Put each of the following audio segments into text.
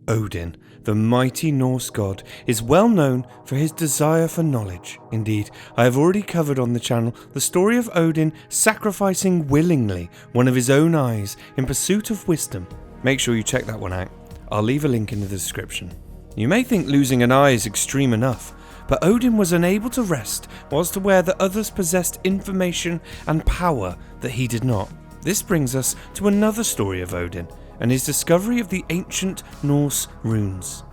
Odin, the mighty Norse god, is well known for his desire for knowledge. Indeed, I have already covered on the channel the story of Odin sacrificing willingly one of his own eyes in pursuit of wisdom. Make sure you check that one out. I'll leave a link in the description. You may think losing an eye is extreme enough, but Odin was unable to rest whilst aware that others possessed information and power that he did not. This brings us to another story of Odin and his discovery of the ancient Norse runes.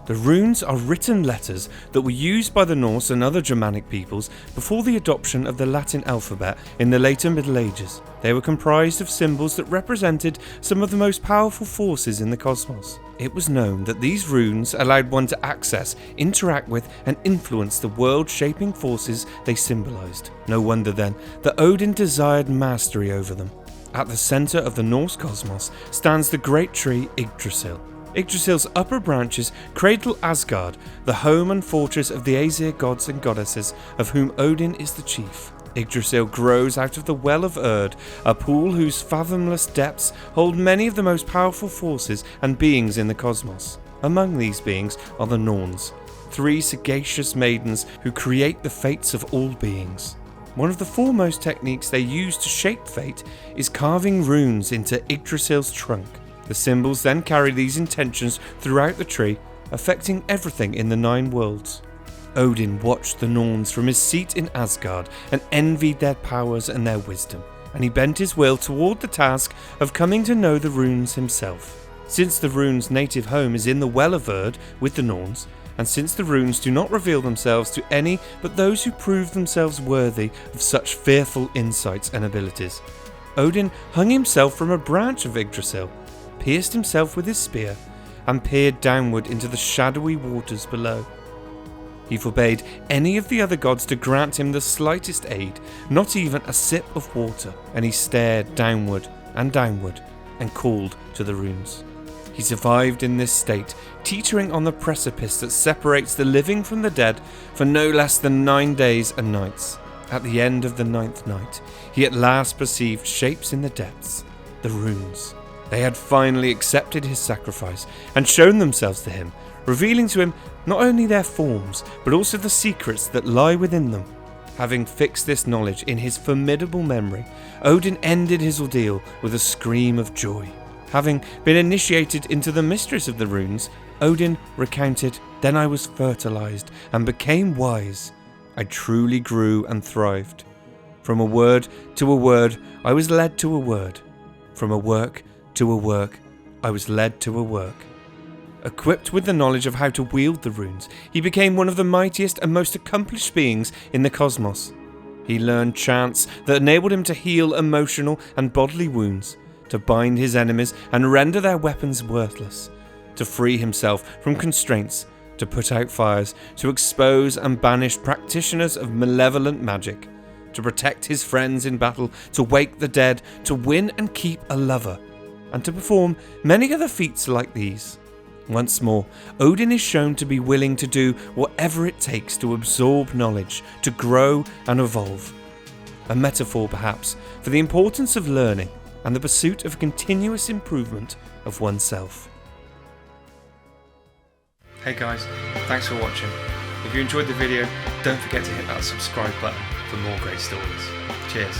The runes are written letters that were used by the Norse and other Germanic peoples before the adoption of the Latin alphabet in the later Middle Ages. They were comprised of symbols that represented some of the most powerful forces in the cosmos. It was known that these runes allowed one to access, interact with, and influence the world-shaping forces they symbolized. No wonder then that Odin desired mastery over them. At the centre of the Norse cosmos stands the great tree Yggdrasil. Yggdrasil's upper branches cradle Asgard, the home and fortress of the Aesir gods and goddesses, of whom Odin is the chief. Yggdrasil grows out of the Well of Erd, a pool whose fathomless depths hold many of the most powerful forces and beings in the cosmos. Among these beings are the Norns, three sagacious maidens who create the fates of all beings. One of the foremost techniques they use to shape fate is carving runes into Yggdrasil's trunk. The symbols then carry these intentions throughout the tree, affecting everything in the 9 worlds. Odin watched the Norns from his seat in Asgard and envied their powers and their wisdom, and he bent his will toward the task of coming to know the runes himself. Since the runes' native home is in the Well of Erd with the Norns, and since the runes do not reveal themselves to any but those who prove themselves worthy of such fearful insights and abilities, Odin hung himself from a branch of Yggdrasil, pierced himself with his spear, and peered downward into the shadowy waters below. He forbade any of the other gods to grant him the slightest aid, not even a sip of water, and he stared downward and called to the runes. He survived in this state, teetering on the precipice that separates the living from the dead for no less than 9 days and nights. At the end of the 9th night, he at last perceived shapes in the depths, the runes. They had finally accepted his sacrifice and shown themselves to him, revealing to him not only their forms, but also the secrets that lie within them. Having fixed this knowledge in his formidable memory, Odin ended his ordeal with a scream of joy. Having been initiated into the mysteries of the runes, Odin recounted, "Then I was fertilized and became wise. I truly grew and thrived. From a word to a word, I was led to a word. From a work to a work, I was led to a work." Equipped with the knowledge of how to wield the runes, he became one of the mightiest and most accomplished beings in the cosmos. He learned chants that enabled him to heal emotional and bodily wounds, to bind his enemies and render their weapons worthless, to free himself from constraints, to put out fires, to expose and banish practitioners of malevolent magic, to protect his friends in battle, to wake the dead, to win and keep a lover, and to perform many other feats like these. Once more, Odin is shown to be willing to do whatever it takes to absorb knowledge, to grow and evolve. A metaphor, perhaps, for the importance of learning and the pursuit of continuous improvement of oneself. Hey guys, thanks for watching. If you enjoyed the video, don't forget to hit that subscribe button for more great stories. Cheers.